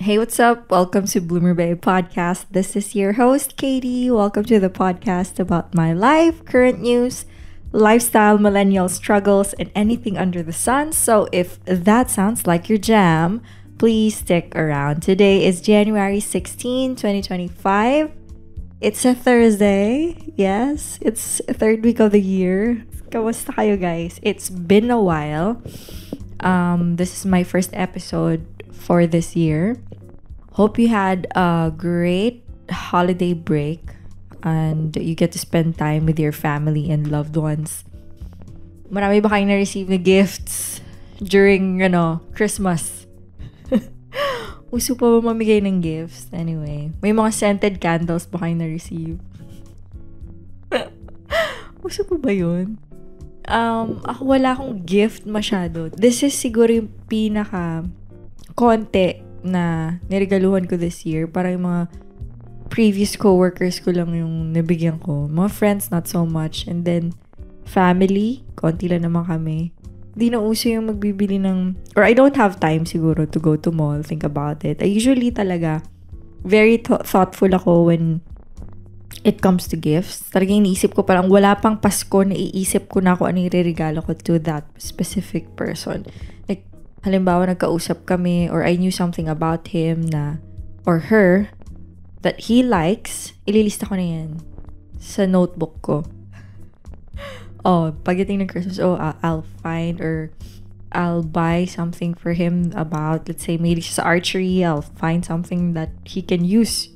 Hey, what's up? Welcome to Bloomer Bay Podcast. This is your host, Katie. Welcome to the podcast about my life, current news, lifestyle, millennial struggles, and anything under the sun. So if that sounds like your jam, please stick around. Today is January 16, 2025. It's a Thursday. Yes, it's third week of the year. Kamusta kayo, guys? It's been a while. This is my first episode for this year. Hope you had a great holiday break and you get to spend time with your family and loved ones. Marami ba kayong na-receive na gifts during, Christmas? Uso pa ba mamigay ng gifts? Anyway, may mga scented candles ba kayong na-receive? Uso pa ba yun? Ako wala akong gift masyado. This is siguro yung konti na niregaluhan ko this year. Parang yung mga previous coworkers ko lang yung nabigyan ko. Mga friends, not so much. And then, family, konti lang naman kami. Di na uso yung magbibili ng, or I don't have time siguro to go to mall, think about it. I usually talaga, very thoughtful ako when it comes to gifts. Talagang iniisip ko parang wala pang Pasko, naiisip ko na kung ano yung regalo ko to that specific person. Like, halimbawa nagkausap kami or I knew something about him na or her that he likes, ililista ko na yan sa notebook ko. Pagdating ng Christmas, I'll find or I'll buy something for him about, let's say, maybe sa archery. I'll find something that he can use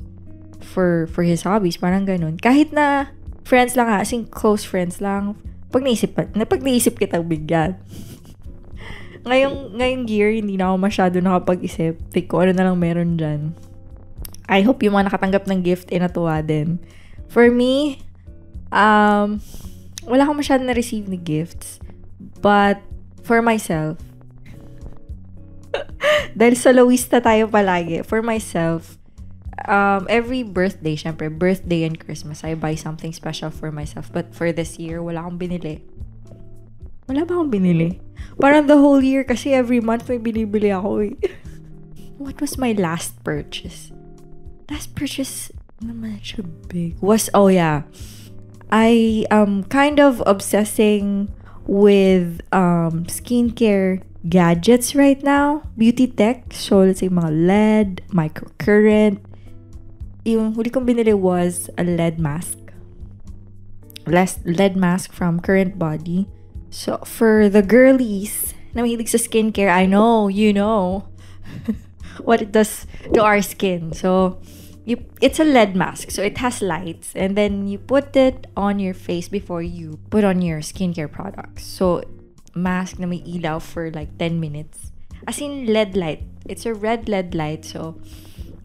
for his hobbies. Parang ganun. Kahit na friends lang kasing close friends lang, pag naisip kitang bigyan. Ngayong year, hindi na ako masyado nakapag-isip. Think ko ano na lang meron dyan. I hope yung mga nakatanggap ng gift, natuwa din. For me, wala akong masyado na-receive ni gifts. But, for myself, dahil soloista tayo palagi, for myself, every birthday, syempre, birthday and Christmas, I buy something special for myself. But for this year, wala akong binili. Wala ba akong binili? Parang the whole year kasi every month may binibili ako eh. What was my last purchase? Last purchase naman siya big. I am kind of obsessing with skincare gadgets right now. Beauty tech. So let's say mga LED, microcurrent. Yung huli kong binili was a LED mask. LED mask from Current Body. So, for the girlies na mahilig sa skincare, I know, you know what it does to our skin. So, it's a LED mask. So, it has lights. And then, you put it on your face before you put on your skincare products. So, mask na may ilaw for like 10 minutes. As in LED light. It's a red LED light. So,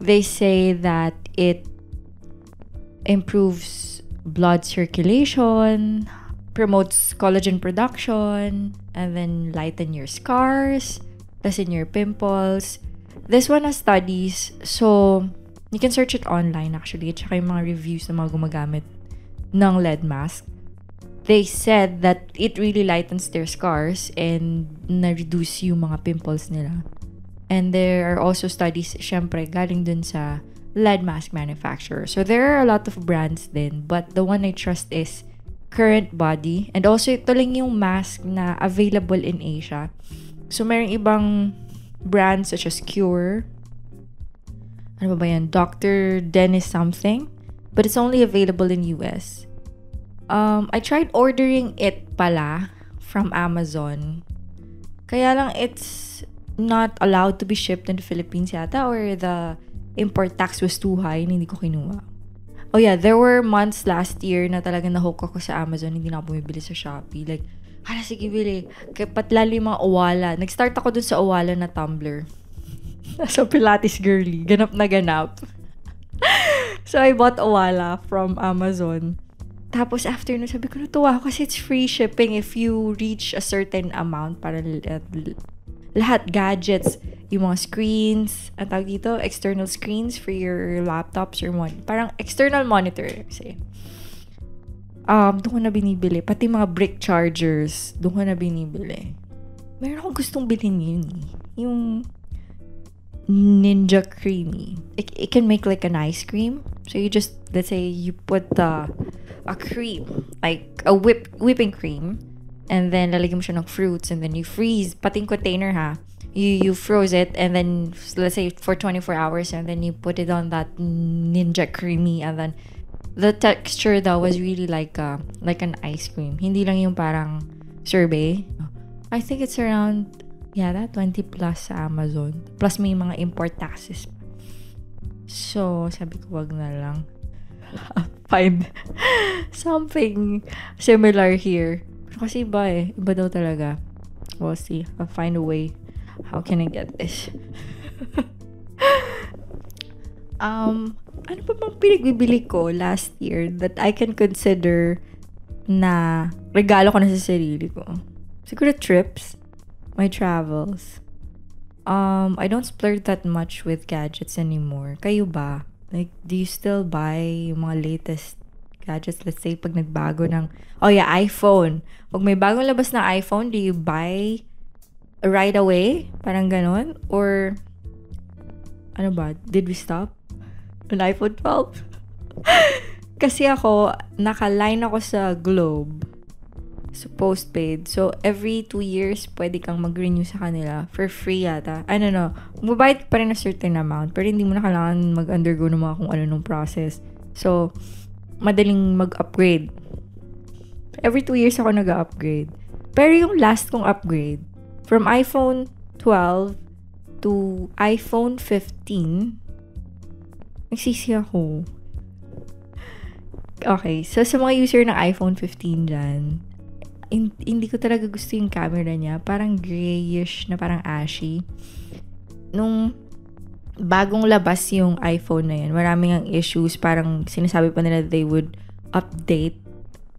they say that it improves blood circulation, promotes collagen production, and then lighten your scars, lessen your pimples. This one has studies, so you can search it online actually. At saka yung mga reviews na mga gumagamit ng LED mask. They said that it really lightens their scars and na-reduce yung mga pimples nila. And there are also studies, syempre, galing dun sa LED mask manufacturer. So there are a lot of brands din, but the one I trust is Current Body. And also, ito lang yung mask na available in Asia. So, mayroong ibang brands such as Cure. Ano ba yan? Dr. Dennis something. But it's only available in US. I tried ordering it pala from Amazon. Kaya lang it's not allowed to be shipped in the Philippines yata, or the import tax was too high and hindi ko kinuha. Oh yeah, there were months last year na talagang nahook ako sa Amazon, hindi na ako bumibili sa Shopee. Like, sige, bili. Kaya patlali mga Owala. Nag-start ako dun sa Owala na tumbler. So, Pilates girly. Ganap na ganap. So, I bought Owala from Amazon. Tapos, after nun, sabi ko, natuwa ako kasi it's free shipping if you reach a certain amount para lahat gadgets, yung mga screens, ang tawag dito, external screens for your laptops or parang external monitor kasi. Doon ko na binibili. Pati mga brick chargers, doon ko na binibili. Meron akong gustong bilhin yun eh. Yung Ninja Creamy. It can make like an ice cream. So you just, let's say you put a cream, like a whipping cream, and then lalagyan mo siya ng fruits, and then you freeze, pating container ha. You froze it, and then let's say for 24 hours, and then you put it on that Ninja Creamy, and then the texture though was really like an ice cream. Hindi lang yung parang sorbet. I think it's around that 20 plus sa Amazon. Plus may mga import taxes. So sabi ko wag na lang. Find something similar here. Kasi iba daw talaga. We'll see. I'll find a way. How can I get this? Ano pa bang pinagbibili ko last year that I can consider na regalo ko na sa sarili ko? Siguro trips, my travels. I don't splurge that much with gadgets anymore. Kayo ba? Like, do you still buy yung mga latest gadgets? Let's say, pag nagbago ng, iPhone. Pag may bagong labas na iPhone, do you buy right away? Parang ganon? Or, ano ba? Did we stop? An iPhone 12? Kasi ako, naka-line ako sa Globe. So, postpaid. So, every 2 years, pwede kang mag-renew sa kanila for free yata. I don't know. Mabayad pa rin a certain amount. Pero hindi mo na kailangan mag-undergo ng mga kung ano nung process. So, madaling mag-upgrade. Every 2 years ako nag-upgrade. Pero yung last kong upgrade, from iPhone 12 to iPhone 15, nagsisi ako. Okay, so sa mga user ng iPhone 15 dyan, hindi ko talaga gusto yung camera niya. Parang grayish na parang ashy. Nung bagong labas yung iPhone na yan, maraming ang issues. Parang sinasabi pa nila they would update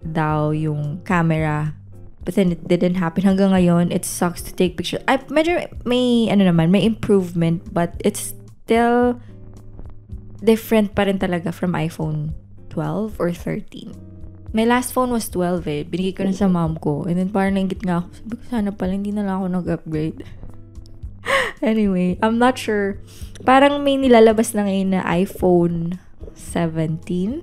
daw yung camera. But then it didn't happen. Hanggang ngayon, it sucks to take pictures. Medyo may improvement, but it's still different pa rin talaga from iPhone 12 or 13. My last phone was 12 eh. Binigay ko na sa mom ko. And then parang nainggit nga ako. Sabi ko, sana pala hindi na lang ako nag-upgrade. Anyway, I'm not sure. Parang may nilalabas na ngayon na iPhone 17.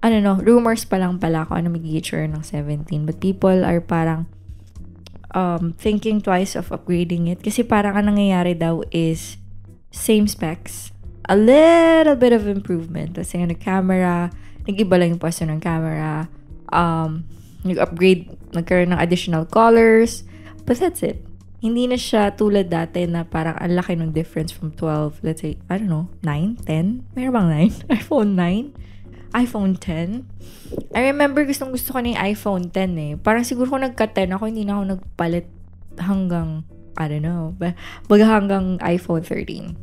Ano no, rumors pa lang pala kung ano mag-feature ng 17. But people are parang thinking twice of upgrading it. Kasi parang ang nangyayari daw is same specs. A little bit of improvement. Kasi yung camera, nag-iba lang yung pwesto ng camera. Nag-upgrade, nagkaroon ng additional colors. But that's it. Hindi na siya tulad dati na parang ang laki ng difference from 12. Let's say, I don't know, 9, 10? Meron bang 9? iPhone 9? iPhone 10? I remember gusto ko na yung iPhone 10 eh. Parang siguro kung nagka-10 ako, hindi na ako nagpalit hanggang, I don't know, baga hanggang iPhone 13.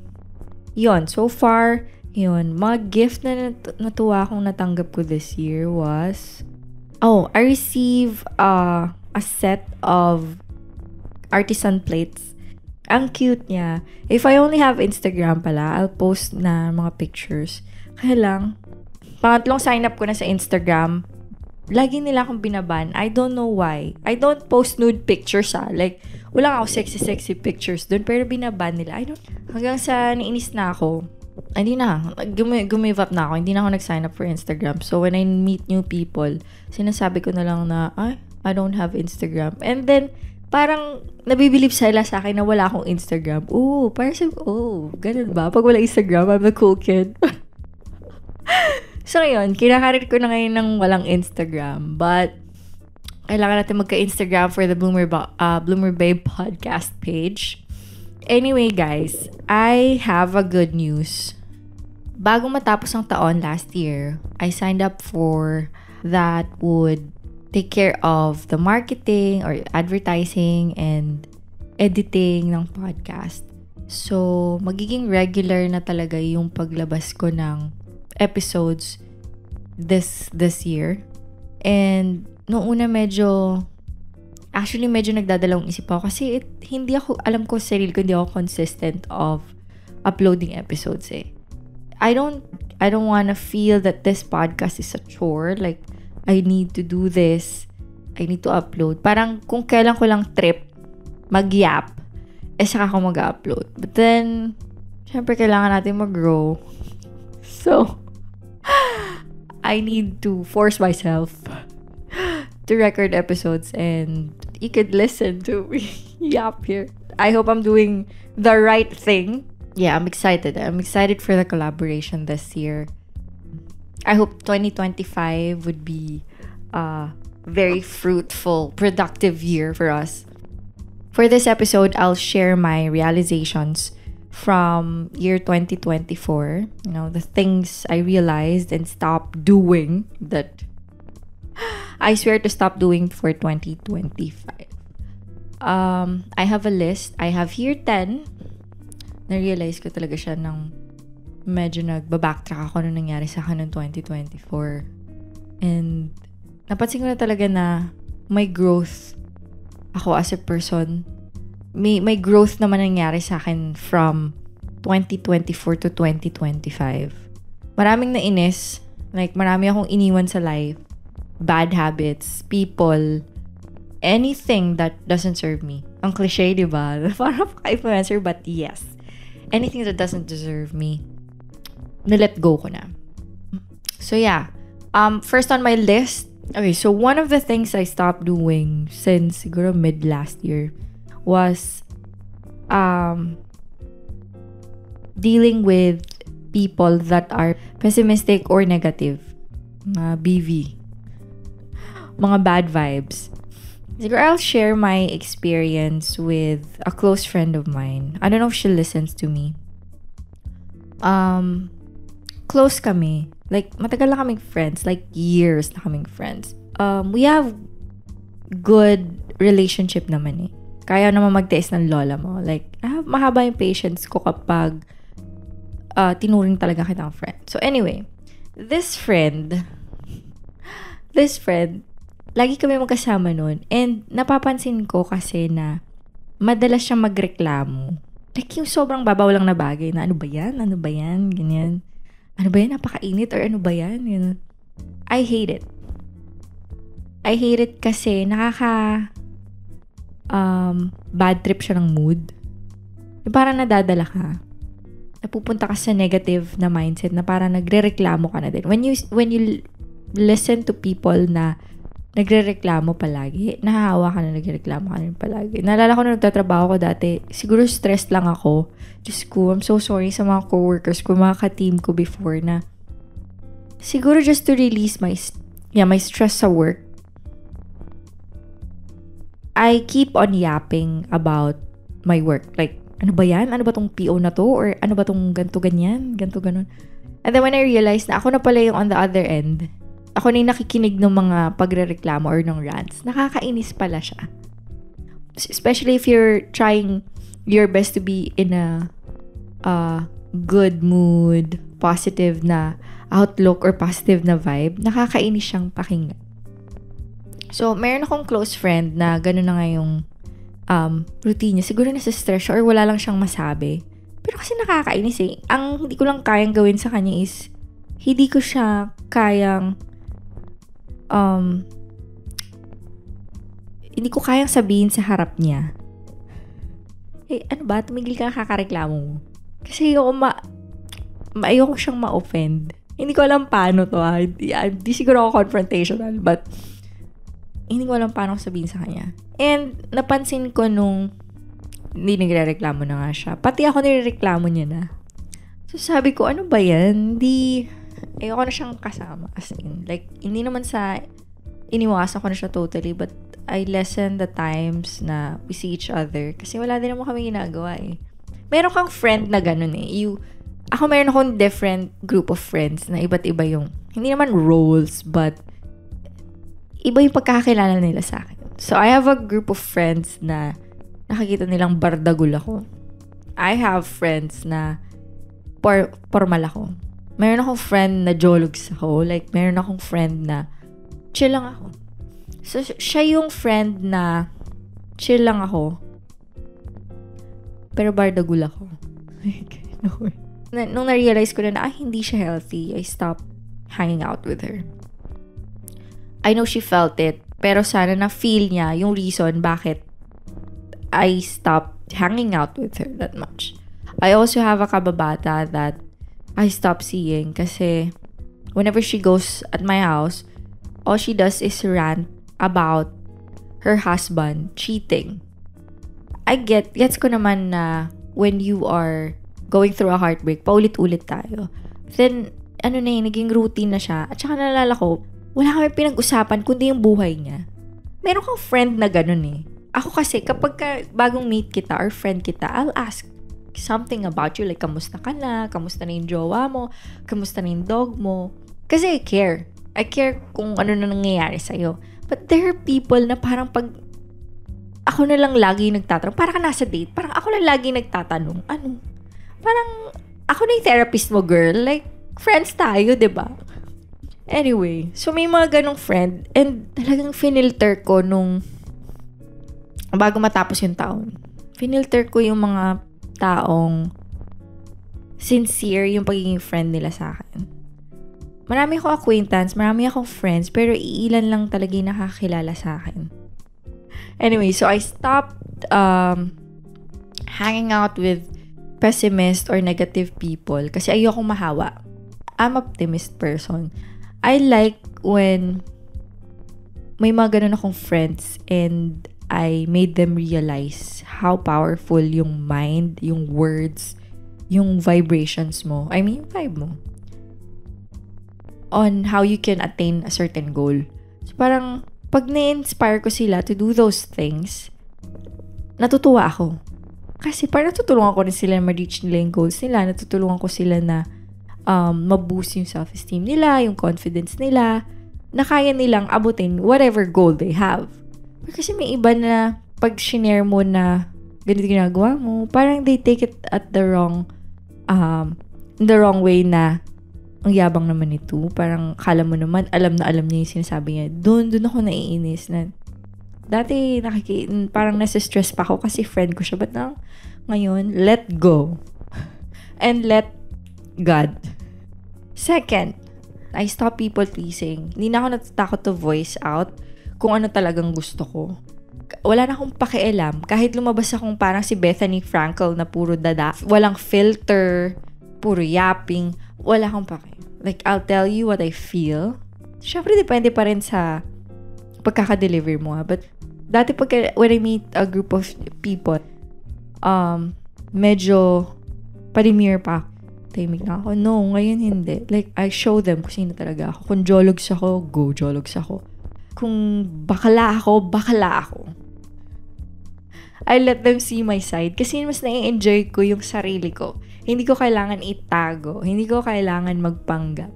Yun, so far, yun, mga gift na natuwa akong natanggap ko this year was, I received a set of artisan plates. Ang cute niya. If I only have Instagram pala, I'll post na mga pictures. Kaya lang, pangatlong sign up ko na sa Instagram, lagi nila akong binaban. I don't know why. I don't post nude pictures Like, wala ako sexy pictures dun, pero binaban nila. Hanggang sa nainis na ako, hindi na, gumive up na ako. Hindi na ako nag-sign up for Instagram. So, when I meet new people, sinasabi ko na lang na, I don't have Instagram. And then, parang nabibilib sila sa akin na wala akong Instagram. Parang sabi ko, ganun ba? Pag wala Instagram, I'm the cool kid. So, ngayon, kinakarit ko na ngayon ng walang Instagram. But, kailangan natin magka-Instagram for the Bloomer Babe podcast page. Anyway, guys, I have a good news. Bago matapos ang taon last year, I signed up for that would take care of the marketing or advertising and editing ng podcast. So, magiging regular na talaga yung paglabas ko ng episodes this year. And noong una medyo nagdadalawang isip ako kasi hindi ako, alam ko sa sarili ko, hindi ako consistent of uploading episodes eh. I don't wanna feel that this podcast is a chore. Like, I need to do this. I need to upload. Parang kung kailan ko lang trip, mag-yap, saka ako mag-upload. But then, syempre kailangan natin mag-grow. So, I need to force myself to record episodes and you could listen to me yap here. I hope I'm doing the right thing. Yeah, I'm excited. I'm excited for the collaboration this year. I hope 2025 would be a very fruitful, productive year for us. For this episode, I'll share my realizations from year 2024. You know, the things I realized and stopped doing that I swear to stop doing for 2025. I have a list. I have here 10. Na-realize ko talaga siya ng medyo nagbabacktrack ako nung nangyari sa akin noong 2024. And napansin ko na talaga na may growth ako as a person. May growth naman nangyari sa akin from 2024 to 2025. Maraming nainis. Like, marami akong iniwan sa life. Bad habits, people, anything that doesn't serve me. Ang cliche, di ba? Parang ka-influencer, but yes. Anything that doesn't deserve me, na-let go ko na. So, yeah. First on my list, okay, so one of the things I stopped doing since siguro mid last year was dealing with people that are pessimistic or negative. BV. Mga bad vibes. Siguro I'll share my experience with a close friend of mine. I don't know if she listens to me. Close kami. Like, matagal na kaming friends. Like, years na kaming friends. We have good relationship naman eh. Kaya naman magtiis ng lola mo. Like, mahaba yung patience ko kapag tinuring talaga kitang friend. So, anyway. This friend, lagi kami magkasama nun. And napapansin ko kasi na madalas siyang magreklamo. Like, yung sobrang babaw lang na bagay na, ano ba yan? Ano ba yan? Ganyan. Ano ba yan? Napakainit? Or ano ba yan? Ganyan. I hate it. I hate it kasi bad trip siya ng mood. Yung parang nadadala ka. Napupunta ka sa negative na mindset na parang nagre-reklamo ka na din. When you listen to people na nagre-reklamo palagi, nahahawa ka na nagre-reklamo ka rin palagi. Naalala ko na nagtatrabaho ko dati, siguro stressed lang ako. Diyos ko, I'm so sorry sa mga coworkers ko, mga ka-team ko before na siguro just to release my stress sa work, I keep on yapping about my work. Like, ano ba yan? Ano ba tong PO na to? Or ano ba tong ganto ganyan? Ganto ganon. And then when I realized na ako na pala yung on the other end, ako na yung nakikinig ng mga pagre-reklamo or ng rants, nakakainis pala siya. Especially if you're trying your best to be in a good mood, positive na outlook or positive na vibe, nakakainis siyang pakinggan. So, meron akong close friend na gano'n na nga yung routine niya. Siguro nasa stress siya or wala lang siyang masabi. Pero kasi nakakainis eh. Ang hindi ko lang kayang gawin sa kanya is hindi ko siya kayang hindi ko kayang sabihin sa harap niya. Eh, ano ba? Tumigil ka kakareklamo mo. Kasi ayoko siyang ma-offend. Hindi ko alam paano to. Hindi siguro ako confrontational, but hindi ko alam paano sabihin sa kanya. And napansin ko nung hindi nagre-reklamo na nga siya. Pati ako nirereklamo niya na. So sabi ko, ano ba yan? Ayoko na siyang kasama. As in, like, hindi naman sa iniwasan ko na siya totally, but I lessen the times na we see each other. Kasi wala din naman kami ginagawa eh. Meron kang friend na ganun eh. Ako meron akong different group of friends na iba't iba yung, hindi naman roles, but iba yung pagkakakilala nila sa akin. So, I have a group of friends na nakikita nilang bardagul ako. I have friends na formal ako. Meron akong friend na jologs ako. Like, meron akong friend na chill lang ako. So, siya yung friend na chill lang ako. Pero bardagul ako. Like, no way. Nung na-realize ko na hindi siya healthy, I stopped hanging out with her. I know she felt it, pero sana na-feel niya yung reason bakit I stopped hanging out with her that much. I also have a kababata that I stopped seeing kasi whenever she goes at my house, all she does is rant about her husband cheating. Gets ko naman na when you are going through a heartbreak, paulit-ulit tayo. Then, naging routine na siya. At saka nalala ko, wala kami pinag-usapan kundi yung buhay niya. Meron kang friend na ganun eh. Ako kasi, kapag bagong meet kita or friend kita, I'll ask something about you. Like, kamusta ka na? Kamusta na yung jowa mo? Kamusta na yung dog mo? Kasi I care. I care kung ano na nangyayari sa'yo. But there are people na parang pag ako na lang lagi nagtatanong, parang ka nasa date, parang ako lang lagi nagtatanong, ano? Parang ako na yung therapist mo, girl. Like, friends tayo, diba? Anyway, so may mga ganong friend and talagang finilter ko nung bago matapos yung taon. Finilter ko yung mga taong sincere yung pagiging friend nila sa akin. Marami akong acquaintance, marami akong friends, pero iilan lang talaga yung nakakilala sa akin. Anyway, so I stopped hanging out with pessimist or negative people kasi ayokong mahawa. I'm an optimist person. I like when may mga ganun akong friends and I made them realize how powerful yung mind, yung words, yung vibrations mo. I mean, yung vibe mo. On how you can attain a certain goal. So parang, pag na-inspire ko sila to do those things, natutuwa ako. Kasi parang natutulungan ko rin sila na ma-reach nila yung goals nila. Natutulungan ko sila na ma-boost yung self-esteem nila, yung confidence nila, na kaya nilang abutin whatever goal they have. Kasi may iba na pag shinare mo na ganito ginagawa mo, parang they take it at the wrong way na ang yabang naman ito. Parang kala mo naman, alam na alam niya yung sinasabi niya. Doon ako naiinis na dati parang nasa-stress pa ako kasi friend ko siya. But now, ngayon, let go. And let God. Second, I stop people pleasing. Hindi na ako natatakot to voice out kung ano talagang gusto ko. Wala na akong pakialam. Kahit lumabas akong parang si Bethany Frankel na puro dada, walang filter, puro yapping, wala akong pakialam. Like, I'll tell you what I feel. Syempre, depende pa rin sa pagkaka-deliver mo. But, dati when I meet a group of people, medyo pa-demure pa. Tahimik na ako. No, ngayon hindi. Like, I show them kung sino talaga ako. Kung jologs ako, go jologs ako. Kung bakla ako. I let them see my side. Kasi mas na-enjoy ko yung sarili ko. Hindi ko kailangan itago. Hindi ko kailangan magpanggap.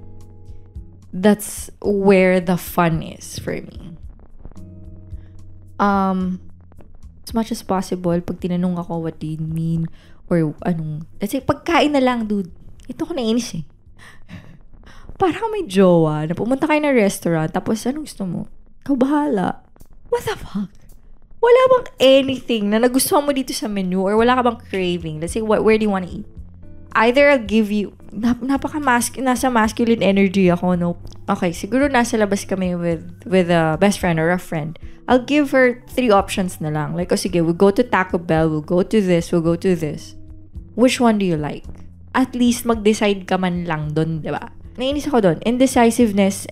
That's where the fun is for me. As much as possible, pag tinanong ako, what do you mean? Or anong, let's say, pagkain na lang, dude. Ito ko nainis eh. Parang may jowa na pumunta kayo na restaurant, tapos anong gusto mo? Ikaw bahala. What the fuck? Wala bang anything na nagustuhan mo dito sa menu or wala ka bang craving? Let's say, where do you want to eat? Either I'll give you, nasa masculine energy ako, no? Okay, siguro nasa labas kami with a best friend or a friend. I'll give her 3 options na lang. Like, sige, we'll go to Taco Bell, we'll go to this, we'll go to this. Which one do you like? At least mag-decide ka man lang doon, di ba? Nainis ako doon. Indecisiveness,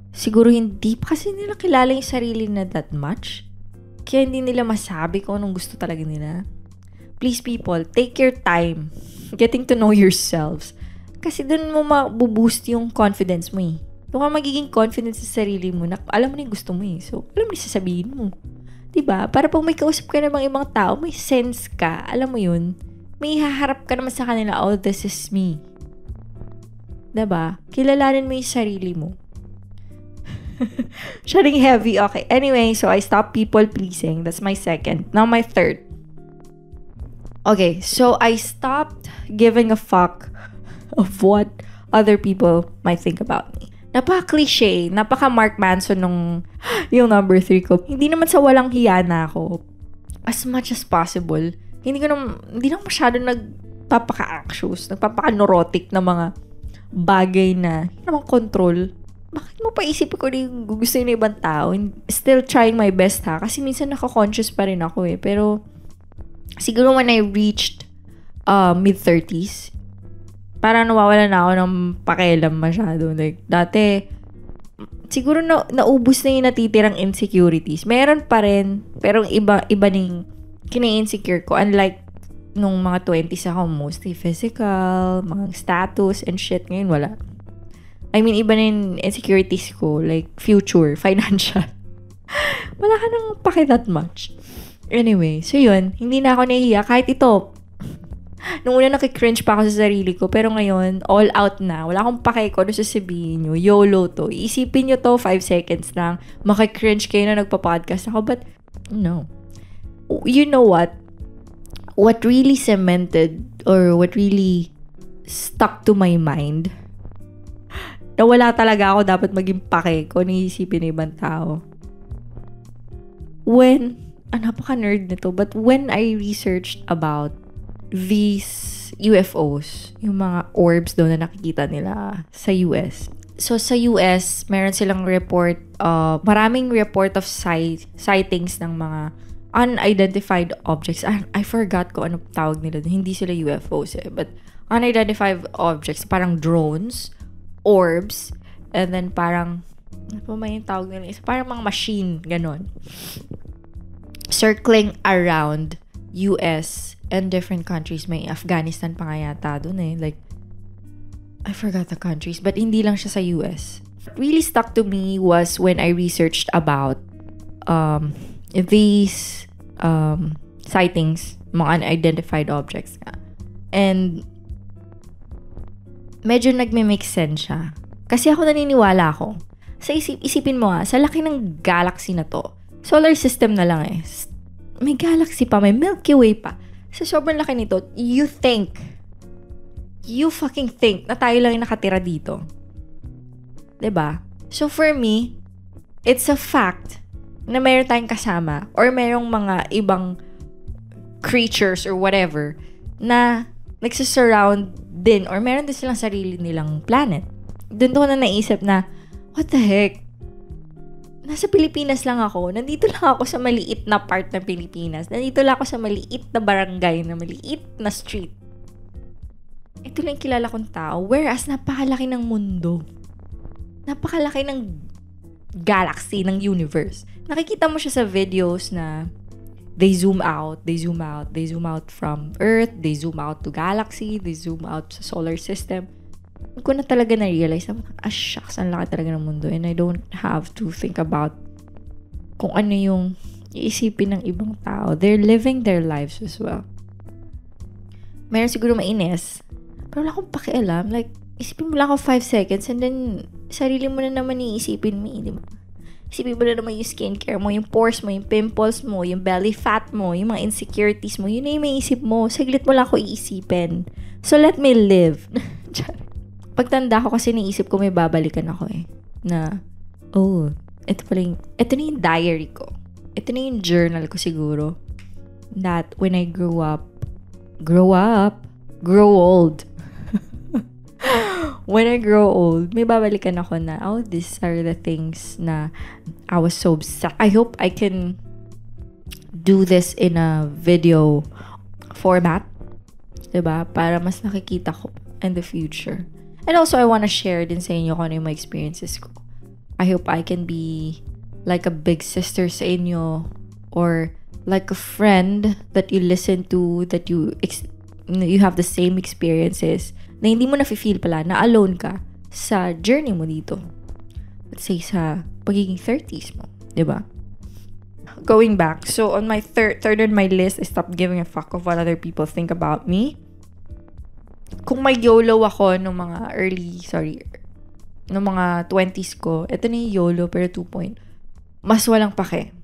siguro hindi pa kasi nila kilala yung sarili na that much. Kaya hindi nila masabi kung anong gusto talaga nila. Please people, take your time getting to know yourselves. Kasi doon mo mabuboost yung confidence mo eh. Doon ka magiging confident sa sarili mo na alam mo na yung gusto mo eh. So, alam mo na sasabihin mo. Diba? Para pag may kausap ka namang ibang tao, may sense ka. Alam mo yun? May haharap ka naman sa kanila, oh, this is me. Diba? Kilalanin mo yung sarili mo. Sharing heavy. Okay. Anyway, so I stopped people pleasing. That's my second. Now my third. Okay, so I stopped giving a fuck of what other people might think about me. Napaka-cliche, napaka-Mark Manson nung yung number 3 ko. Hindi naman sa walang hiya na ako. As much as possible. Hindi na masyado nagpapaka-anxious, nagpapaka-neurotic na mga bagay na hindi naman control. Bakit mo paisip ko na yung gusto yung ibang tao? Still trying my best ha. Kasi minsan naka-conscious pa rin ako eh. Pero siguro when I reached mid-30s, parang nawawala na ako ng pakialam masyado. Like, dati, siguro naubos na yung natitirang insecurities. Meron pa rin, pero iba ning kina-insecure ko. Unlike nung mga 20s ako, mostly physical, mga status and shit. Ngayon, wala. I mean, iba na yung insecurities ko. Like, future, financial. Wala ka nang paki that much. Anyway, so yun, hindi na ako nahihiya. Kahit ito, nung una nakikringe pa ako sa sarili ko, pero ngayon, all out na. Wala akong pake ko ano sasabihin nyo. YOLO to. Iisipin nyo to, 5 seconds lang. Makikringe kayo na nagpa-podcast ako. But, no. You know what? What really cemented or what really stuck to my mind, na wala talaga ako dapat maging pake ko niisipin ng ibang tao. Napaka-nerd nito, but when I researched about these UFOs, yung mga orbs doon na nakikita nila sa US. So, sa US, meron silang report, maraming report of sightings ng mga unidentified objects. I forgot ko ano tawag nila. Hindi sila UFOs but unidentified objects, parang drones, orbs, and then parang, ano pa may tawag nila? Parang mga machine, ganon. Circling around US and different countries. May Afghanistan pa nga yata dun eh. Like, I forgot the countries, but hindi lang siya sa US. What really stuck to me was when I researched about these sightings, mga unidentified objects nga. And medyo nagme-make sense siya. Kasi ako naniniwala ako. Sa isipin mo sa laki ng galaxy na to, solar system na lang eh. May galaxy pa, may Milky Way pa. Sa sobrang laki nito, you fucking think na tayo lang yung nakatira dito. 'Di ba? So for me, it's a fact na mayroon tayong kasama or mayroong mga ibang creatures or whatever na nagsisurround din or meron din silang sarili nilang planet. Doon ko na naisip na, what the heck? Nasa Pilipinas lang ako. Nandito lang ako sa maliit na part ng Pilipinas. Nandito lang ako sa maliit na barangay, na maliit na street. Ito lang kilala kong tao. Whereas, napakalaki ng mundo. Napakalaki ng galaxy, ng universe. Nakikita mo siya sa videos na they zoom out from Earth, they zoom out to galaxy, they zoom out sa solar system. Hindi ko na talaga na-realize na, shucks, ang laki talaga ng mundo and I don't have to think about kung ano yung iisipin ng ibang tao. They're living their lives as well. Meron siguro mainis, pero wala akong pakialam. Like, isipin mo lang ako 5 seconds and then sarili mo na naman iisipin mo, di ba? Isipin mo na naman yung skincare mo, yung pores mo, yung pimples mo, yung belly fat mo, yung mga insecurities mo. Yun na yung may isip mo. Saglit mo lang ako iisipin. So, let me live. Pagtanda ko kasi naisip ko may babalikan ako eh. Na, ito na yung diary ko. Ito na yung journal ko siguro. That when I grow old. When I grow old, may babalikan ako na, these are the things na I was so obsessed. I hope I can do this in a video format. Diba? Para mas nakikita ko in the future. And also, I want to share din sa inyo kung ano yung mga experiences ko. I hope I can be like a big sister sa inyo or like a friend that you listen to, that you have the same experiences na hindi mo na-feel pala na alone ka sa journey mo dito. Let's say sa pagiging 30s mo. Diba? Going back, so on my third on my list, I stopped giving a fuck of what other people think about me. Kung may YOLO ako nung mga nung mga 20s ko, ito na yung YOLO pero 2 mas walang pake.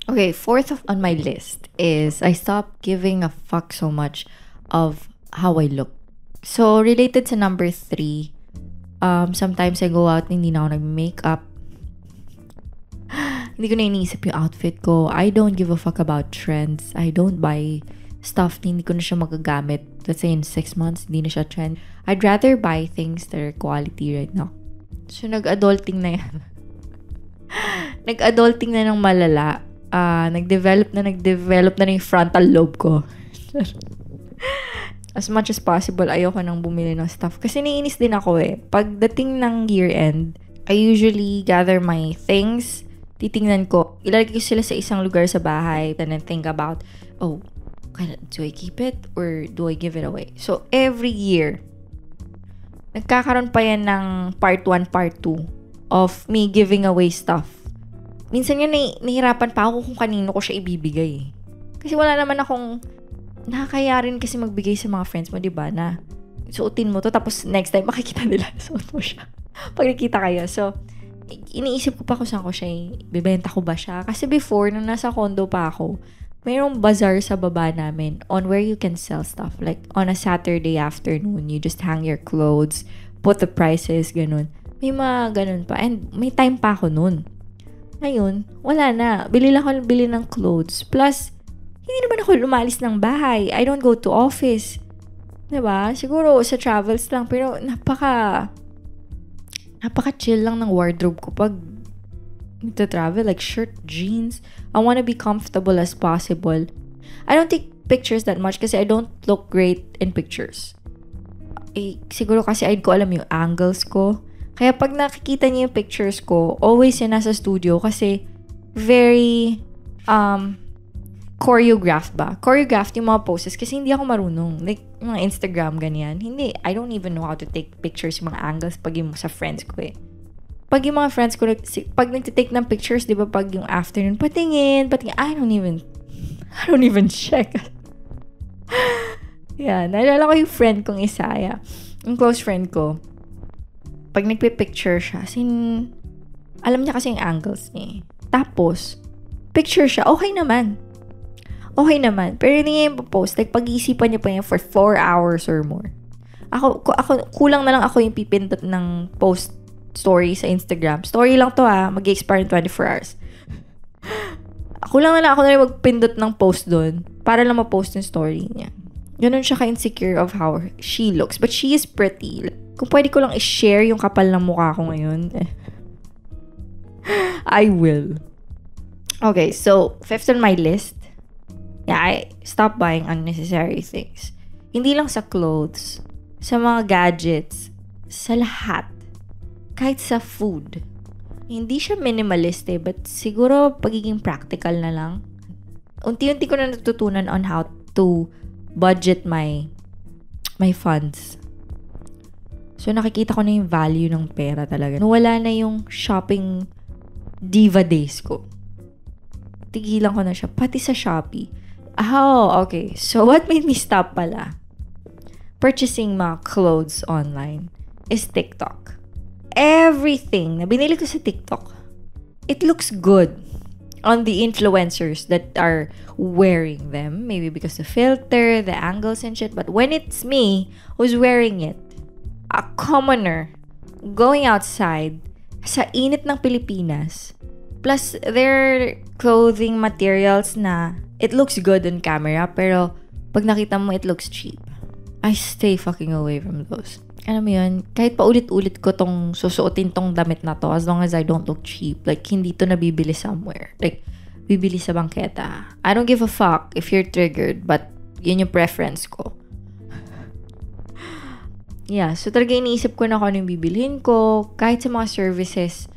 Okay, fourth on my list is I stopped giving a fuck so much of how I look. So, related sa number 3, sometimes I go out, hindi na ako nag-makeup. Hindi ko na iniisip yung outfit ko. I don't give a fuck about trends. I don't buy stuff na hindi ko na siya magagamit. Let's say in 6 months, hindi na siya trend. I'd rather buy things that are quality right now. So, nag-adulting na yan. Nag-adulting na ng malala. nag-develop na yung frontal lobe ko. As much as possible, ayoko nang bumili ng stuff. Kasi naiinis din ako eh. Pagdating ng year-end, I usually gather my things. Titingnan ko, ilalagay ko sila sa isang lugar sa bahay, and then think about, do I keep it or do I give it away? So, every year, nagkakaroon pa yan ng part 1, part 2 of me giving away stuff. Minsan yun, nahihirapan pa ako kung kanino ko siya ibibigay. Kasi wala naman akong, nakakaya rin kasi magbigay sa mga friends mo, diba, na suotin mo to, tapos next time makikita nila, suot mo siya. Pag nakita kayo. So, iniisip ko pa kung saan ko siya, bibenta ko ba siya? Kasi before, nung nasa condo pa ako, mayroong bazaar sa baba namin on where you can sell stuff. Like, on a Saturday afternoon, you just hang your clothes, put the prices, ganun. May mga ganun pa. And may time pa ako nun. Ngayon, wala na. Bili ng clothes. Plus, hindi naman ako lumalis ng bahay. I don't go to office. Diba? Siguro sa travels lang. Pero napaka-chill lang ng wardrobe ko pag travel. Like shirt, jeans. I wanna be comfortable as possible. I don't take pictures that much kasi I don't look great in pictures. Siguro kasi I ko alam yung angles ko. Kaya pag nakikita niyo yung pictures ko, always yan nasa studio kasi very choreographed ba? Choreographed yung mga poses kasi hindi ako marunong. Like, yung mga Instagram, ganyan. Hindi, I don't even know how to take pictures, yung mga angles pag yung sa friends ko eh. Pag yung mga friends ko, pag nagtitake ng pictures, di ba, pag yung afternoon, patingin, I don't even check. Yeah, naalala ko yung friend kong Isaya. Yung close friend ko. Pag nagpipicture siya, alam niya kasi yung angles niya. Tapos, picture siya, okay naman. Pero hindi niya yung post. Like, pag-iisipan niya pa niya for 4 hours or more. Ako, kulang na lang ako yung pipindot ng post story sa Instagram. Story lang to mag-expire in 24 hours. Kulang na lang ako na rin magpindot ng post doon para lang ma-post yung story niya. Ganun siya ka-insecure of how she looks. But she is pretty. Kung pwede ko lang i-share yung kapal ng mukha ko ngayon, I will. Okay, so, 5th on my list, I stopped buying unnecessary things. Hindi lang sa clothes, sa mga gadgets, sa lahat. Kahit sa food. Hindi siya minimalist but siguro pagiging practical na lang. Unti-unti ko na natutunan on how to budget my funds. So, nakikita ko na yung value ng pera talaga. Nawala na yung shopping diva days ko. Tigilan ko na siya. Pati sa Shopee. Okay. So, what made me stop pala? Purchasing mga clothes online is TikTok. Everything na binili ko sa TikTok, it looks good on the influencers that are wearing them. Maybe because the filter, the angles and shit. But when it's me who's wearing it, a commoner going outside sa init ng Pilipinas, plus their clothing materials na it looks good on camera, pero pag nakita mo, it looks cheap. I stay fucking away from those. Alam mo yun, kahit paulit-ulit ko tong susuotin tong damit na to, as long as I don't look cheap, like hindi to nabibili somewhere. Like, bibili sa bangketa. I don't give a fuck if you're triggered, but yun yung preference ko. Yeah, so talaga iniisip ko na kung ano yung bibilhin ko. Kahit sa mga services,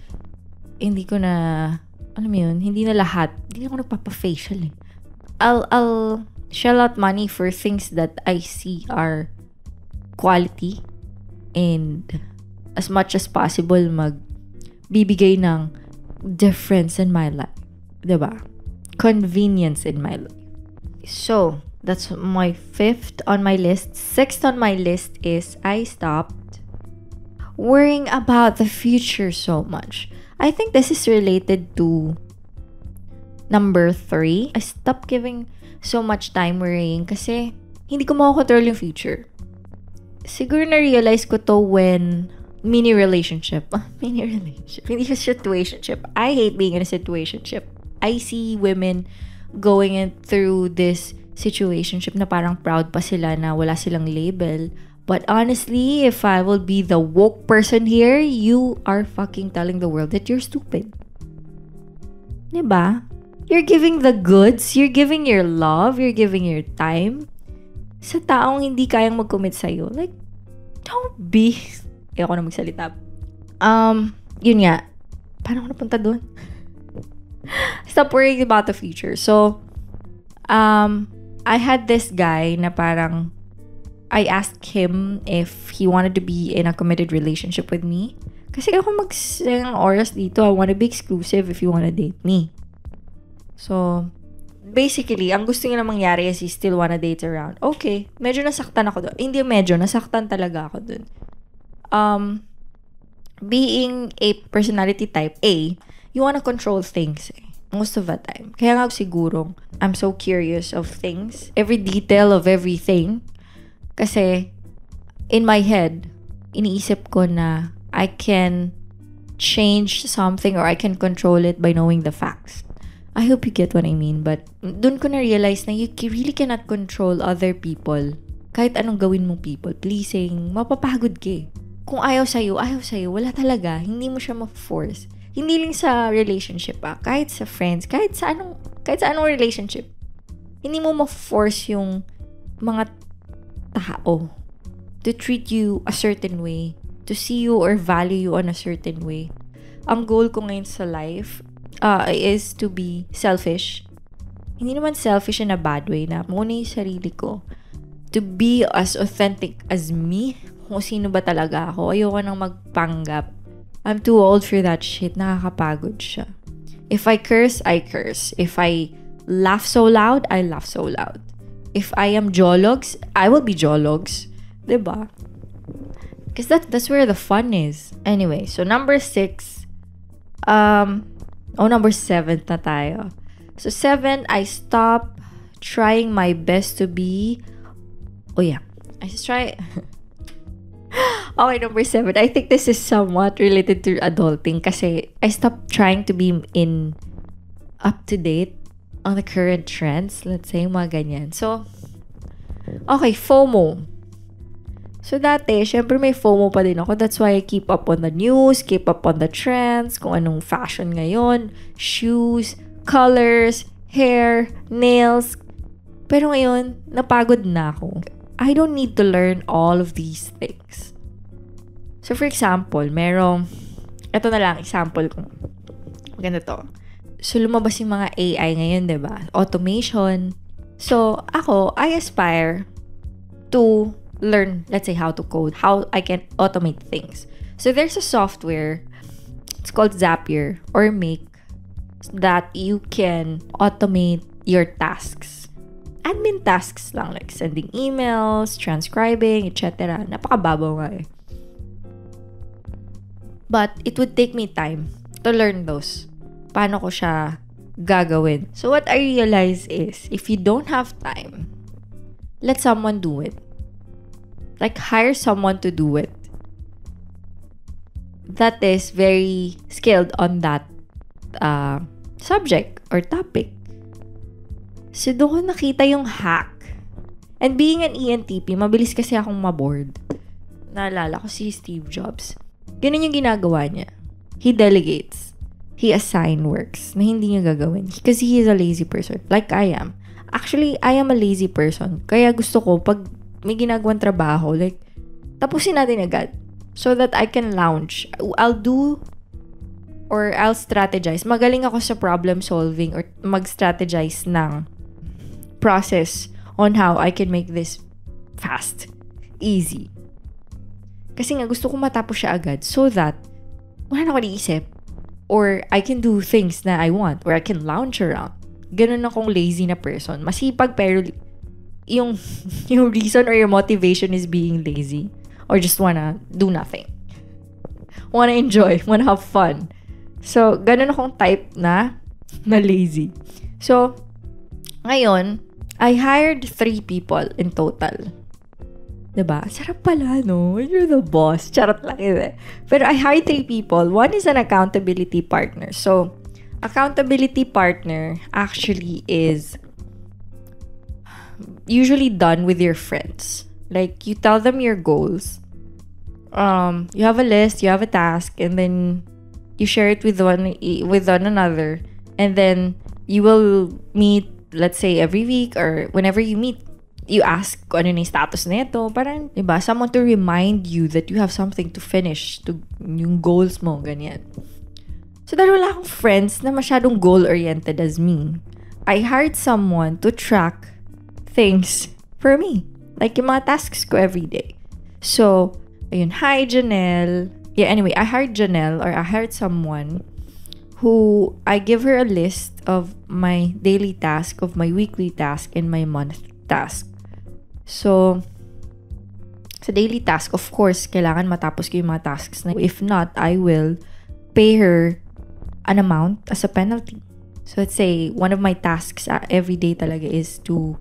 hindi ko na, alam mo yun, hindi na lahat. Hindi ako nagpapa-facial eh. I'll shell out money for things that I see are quality and as much as possible magbibigay ng difference in my life. Diba? Convenience in my life. So, that's my 5th on my list. 6th on my list is I stopped worrying about the future so much. I think this is related to number 3. I stopped giving so much time worrying kasi hindi ko makokontrol yung future. Siguro na-realize ko to when mini relationship. Hindi siya situationship. I hate being in a situationship. I see women going through this situationship na parang proud pa sila na wala silang label. But honestly, if I will be the woke person here, you are fucking telling the world that you're stupid. Diba? You're giving the goods, you're giving your love, you're giving your time sa taong hindi kayang mag-commit sa'yo. Like, don't be... Ayoko na magsalita. Yun nga. Paano ko napunta doon? Stop worrying about the future. So, I had this guy na parang I asked him if he wanted to be in a committed relationship with me. Kasi ako magsayang oras dito. I want to be exclusive if you want to date me. So, basically, ang gusto niya na mangyari is he still wanna date around. Okay, medyo nasaktan ako doon. Hindi medyo, nasaktan talaga ako doon. Being a personality type A, you wanna control things most of the time. Kaya nga siguro, I'm so curious of things. Every detail of everything. Kasi, in my head, iniisip ko na I can change something or I can control it by knowing the facts. I hope you get what I mean, but dun ko na-realize na you really cannot control other people. Kahit anong gawin mong people, pleasing, mapapagod ka. Kung ayaw sa'yo, wala talaga. Hindi mo siya ma-force. Hindi lang sa relationship kahit sa friends, kahit sa anong relationship. Hindi mo ma-force yung mga tao to treat you a certain way, to see you or value you on a certain way. Ang goal ko ngayon sa life is to be selfish. Hindi naman selfish in a bad way na muna yung sarili ko. To be as authentic as me. Kung sino ba talaga ako. Ayoko nang magpanggap. I'm too old for that shit. Nakakapagod siya. If I curse, I curse. If I laugh so loud, I laugh so loud. If I am jologs, I will be jologs. Diba? Because that's where the fun is. Anyway, so number 6. Number 7 na tayo. So 7, I stop trying my best to be... I just try... Okay, number 7. I think this is somewhat related to adulting kasi I stopped trying to be up to date on the current trends. Let's say, mga ganyan. So, okay, FOMO. So, dati, syempre may FOMO pa din ako. That's why I keep up on the news, keep up on the trends, kung anong fashion ngayon, shoes, colors, hair, nails. Pero ngayon, napagod na ako. I don't need to learn all of these things. So, for example, ito na lang, example ko. Ganito. So, lumabas yung mga AI ngayon, diba? Automation. So, I aspire to learn, let's say, how to code, how I can automate things. So there's a software, it's called Zapier or Make, that you can automate your tasks. Admin tasks lang, like sending emails, transcribing, etc. Napakababaw nga eh. But it would take me time to learn those. Paano ko siya gagawin? So what I realize is, if you don't have time, let someone do it. Like, hire someone to do it that is very skilled on that subject or topic. So, doon ko nakita yung hack. And being an ENTP, mabilis kasi akong maboard. Naalala ko si Steve Jobs. Ganun yung ginagawa niya. He delegates. He assign works na hindi niya gagawin. Because he is a lazy person. Like I am. Actually, I am a lazy person. Kaya gusto ko, pag may ginagawang trabaho, like, tapusin natin agad so that I can launch. I'll strategize. Magaling ako sa problem solving or mag-strategize ng process on how I can make this fast, easy. Kasi nga gusto ko matapos siya agad so that wala na ako naisip or I can do things na I want or I can lounge around. Ganun akong lazy na person. Masipag pero yung reason or your motivation is being lazy or just wanna do nothing. Wanna enjoy, wanna have fun. So, ganun akong type na lazy. So, ngayon, I hired 3 people in total. Diba? Sarap pala, no? You're the boss. Charot lang yun eh. Pero I hired 3 people. One is an accountability partner. So, accountability partner actually is usually done with your friends. Like, you tell them your goals. You have a list, you have a task, and then you share it with one another. And then, you will meet, let's say, every week or whenever you meet, you ask kung ano na yung status na ito. Parang, diba, someone to remind you that you have something to finish, to yung goals mo, ganyan. So, dahil wala akong friends na masyadong goal-oriented as me, I hired someone to track things for me. Like, yung mga tasks ko every day. So, ayun, hi, Janelle. Yeah, anyway, I hired someone who I give her a list of my daily task, of my weekly task, and my month task. So, sa daily task, of course, kailangan matapos ko yung mga tasks na. If not, I will pay her an amount as a penalty. So, let's say, one of my tasks every day talaga is to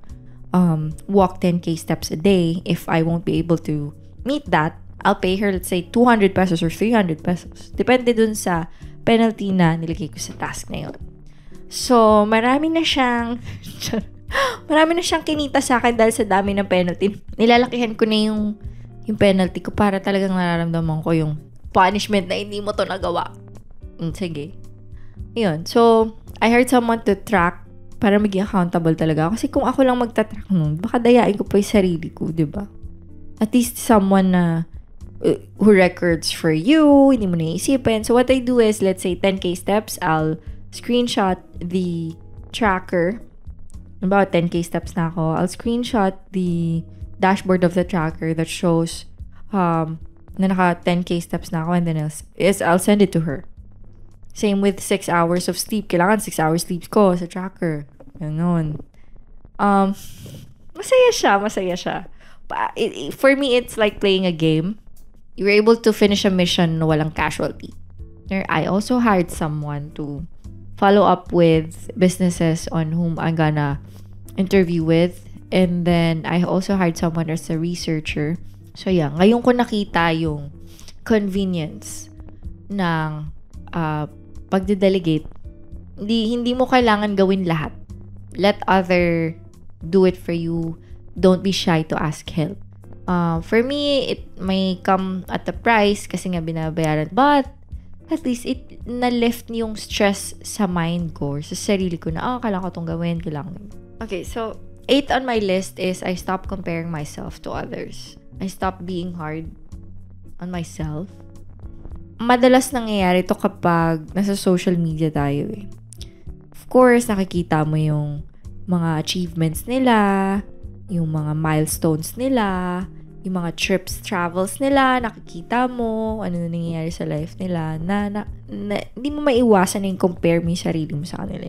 walk 10K steps a day. If I won't be able to meet that, I'll pay her, let's say, 200 pesos or 300 pesos. Depende dun sa penalty na nilagay ko sa task na yun. So, marami na siyang kinita sa akin dahil sa dami ng penalty. Nilalakihan ko na yung penalty ko para talagang nararamdaman ko yung punishment na hindi mo to nagawa. Sige. Yun. So, I hired someone to track para maging accountable talaga. Kasi kung ako lang magtatrack nun, baka dayain ko pa yung sarili ko, diba? At least someone na who records for you, hindi mo naisipin. So, what I do is, let's say, 10K steps, I'll screenshot the tracker. About 10K steps na ako. I'll screenshot the dashboard of the tracker that shows na naka 10K steps na ako, and then I'll send it to her. Same with 6 hours of sleep. Kailangan 6 hours sleep ko sa tracker. Ganun. Masaya siya. For me, it's like playing a game. You're able to finish a mission na walang casualty. I also hired someone to follow up with businesses on whom I'm gonna interview with. And then, I also hired someone as a researcher. So, yeah. Ngayon ko nakita yung convenience ng pagde-delegate. Hindi mo kailangan gawin lahat. Let other do it for you. Don't be shy to ask help. For me, it may come at a price kasi nga binabayaran. But, at least, it na-lift yung stress sa mind ko, sa sarili ko na, kailangan ko itong gawin, kailangan. Okay, so, 8 on my list is I stop comparing myself to others. I stop being hard on myself. Madalas nangyayari to kapag nasa social media tayo eh. Of course, nakikita mo yung mga achievements nila, yung mga milestones nila, yung mga trips, travels nila, nakikita mo, ano na nangyayari sa life nila, na hindi mo maiwasan na yung compare mo yung sarili mo sa kanila.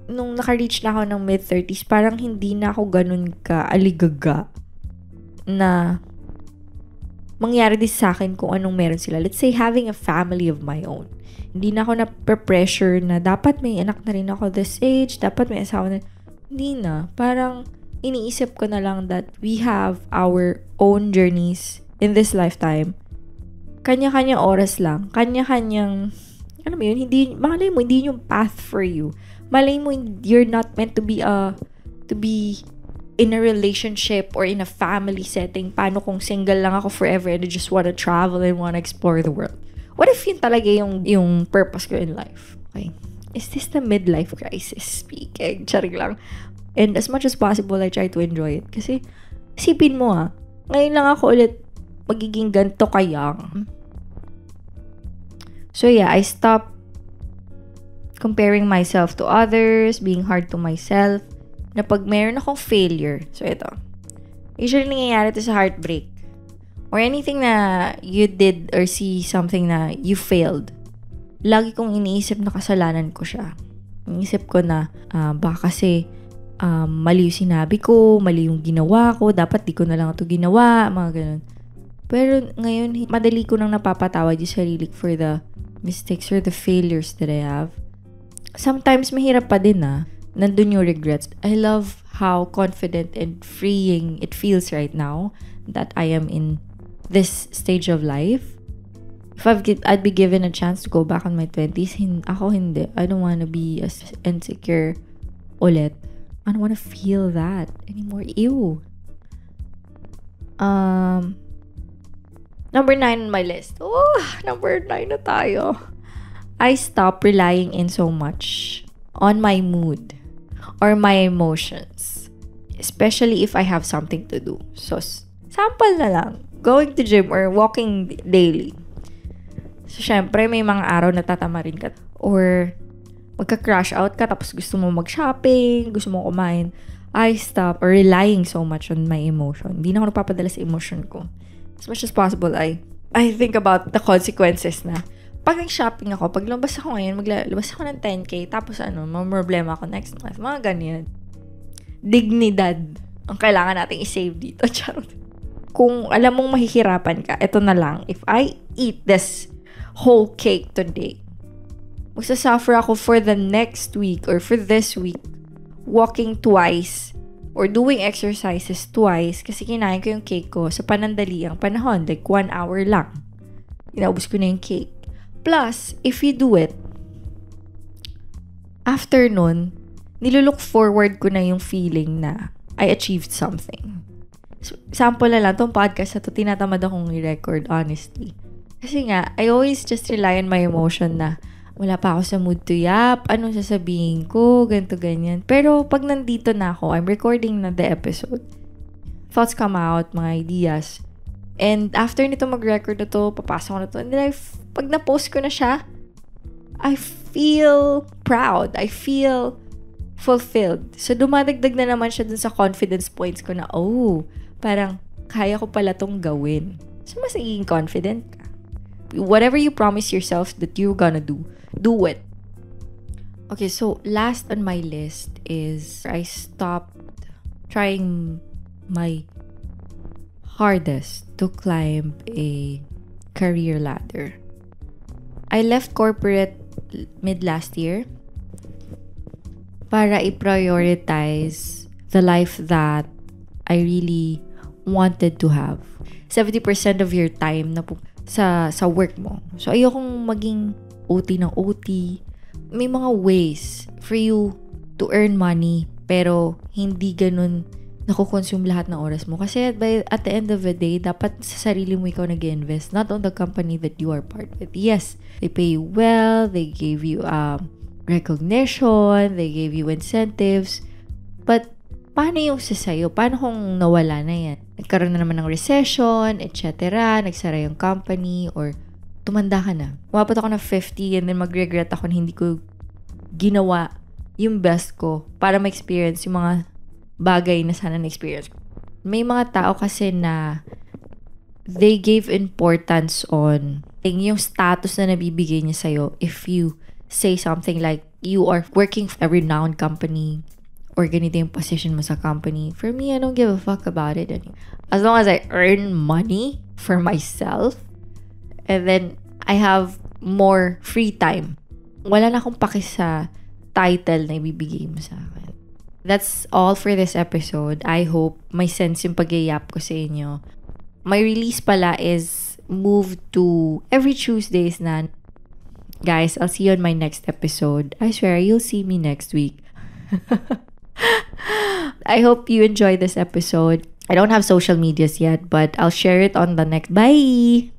Nung naka-reach na ako ng mid-30s, parang hindi na ako ganun ka-aligaga na mangyari din sa akin kung anong meron sila. Let's say, having a family of my own. Hindi na ako na-pressure na dapat may anak na rin ako this age, dapat may asawa na. Hindi na. Parang iniisip ko na lang that we have our own journeys in this lifetime. Kanya-kanyang oras lang. Kanya-kanyang, alam mo yun, malay mo, hindi yung path for you. Malay mo, you're not meant to be in a relationship or in a family setting. Paano kung single lang ako forever and I just wanna travel and wanna explore the world? What if yun talaga yung purpose ko in life? Okay. Is this the midlife crisis speaking? Charing lang. And as much as possible, I try to enjoy it. Kasi, isipin mo ngayon lang ako ulit magiging ganito kayang. So yeah, I stopped comparing myself to others, being hard to myself, na pag mayroon akong failure, so ito, usually nangyayari ito sa heartbreak, or anything na you did or see something na you failed, lagi kong iniisip na kasalanan ko siya. Iniisip ko na, baka kasi, mali yung sinabi ko, mali yung ginawa ko, dapat di ko na lang ito ginawa, mga ganun. Pero ngayon, madali ko nang napapatawad yung sarili for the mistakes or the failures that I have. Sometimes, mahirap pa din nandun yung regrets. I love how confident and freeing it feels right now that I am in this stage of life. If I'd be given a chance to go back in my 20s, ako hindi. I don't wanna be as insecure ulit. I don't wanna feel that anymore. Ew. Number 9 on my list. Oh, number 9 na tayo. I stop relying in so much on my mood or my emotions. Especially if I have something to do. So, sample na lang. Going to gym or walking daily. So, syempre, may mga araw na tatamarin ka. Or, magka-crash out ka tapos gusto mo mag-shopping, gusto mo kumain. I stop relying so much on my emotion. Hindi na ako nagpapadala sa emotion ko. As much as possible, I think about the consequences na. Pag nag-shopping ako, pag lumabas ako ngayon, maglalabas ako ng 10K, tapos may problema ako next month. Mga ganyan. Dignidad ang kailangan nating i-save dito. Charot. Kung alam mong mahihirapan ka, ito na lang. If I eat this whole cake today, magsasuffer ako for the next week or for this week walking twice or doing exercises twice kasi kinain ko yung cake ko sa panandaliang panahon, like 1 hour lang. Inaubos ko na yung cake. Plus, if you do it, after nun, nilulook forward ko na yung feeling na I achieved something. So, sample na lang, tong podcast na to, tinatamad akong i-record, honestly. Kasi nga, I always just rely on my emotion na wala pa ako sa mood to yap, anong sasabihin ko, ganito, ganyan. Pero pag nandito na ako, I'm recording na the episode, thoughts come out, mga ideas. And after nito mag-record na to, papasok ko na to, and then pag na-post ko na siya, I feel proud. I feel fulfilled. So, dumadagdag na naman siya dun sa confidence points ko na, parang kaya ko pala tong gawin. So, mas nagiging confident ka. Whatever you promise yourself that you're gonna do it. Okay, so last on my list is I stopped trying my hardest to climb a career ladder. I left corporate mid last year para i-prioritize the life that I really wanted to have. 70% of your time na sa work mo. So, ayokong maging OT ng OT. May mga ways for you to earn money pero hindi ganun nakukonsume lahat ng oras mo. Kasi at the end of the day, dapat sa sarili mo ikaw nag-invest, not on the company that you are part with. Yes, they pay you well, they gave you recognition, they gave you incentives, but paano yung sasayo? Paano kung nawala na yan? Nagkaroon na naman ng recession, etc. Nagsara yung company, or tumanda ka na. Umabot ako ng 50 and then mag-regret ako na hindi ko ginawa yung best ko para ma-experience yung mga bagay na sana na-experience ko. May mga tao kasi na they gave importance on yung status na nabibigay niya sa'yo if you say something like you are working for a renowned company or ganito yung position mo sa company. For me, I don't give a fuck about it. As long as I earn money for myself and then I have more free time, wala na akong paki sa title na ibibigay mo sa akin. That's all for this episode. I hope may sense yung pag-yap ko sa inyo. My release pala is moved to every Tuesdays na. Guys, I'll see you on my next episode. I swear, you'll see me next week. I hope you enjoyed this episode. I don't have social medias yet, but I'll share it on the next. Bye!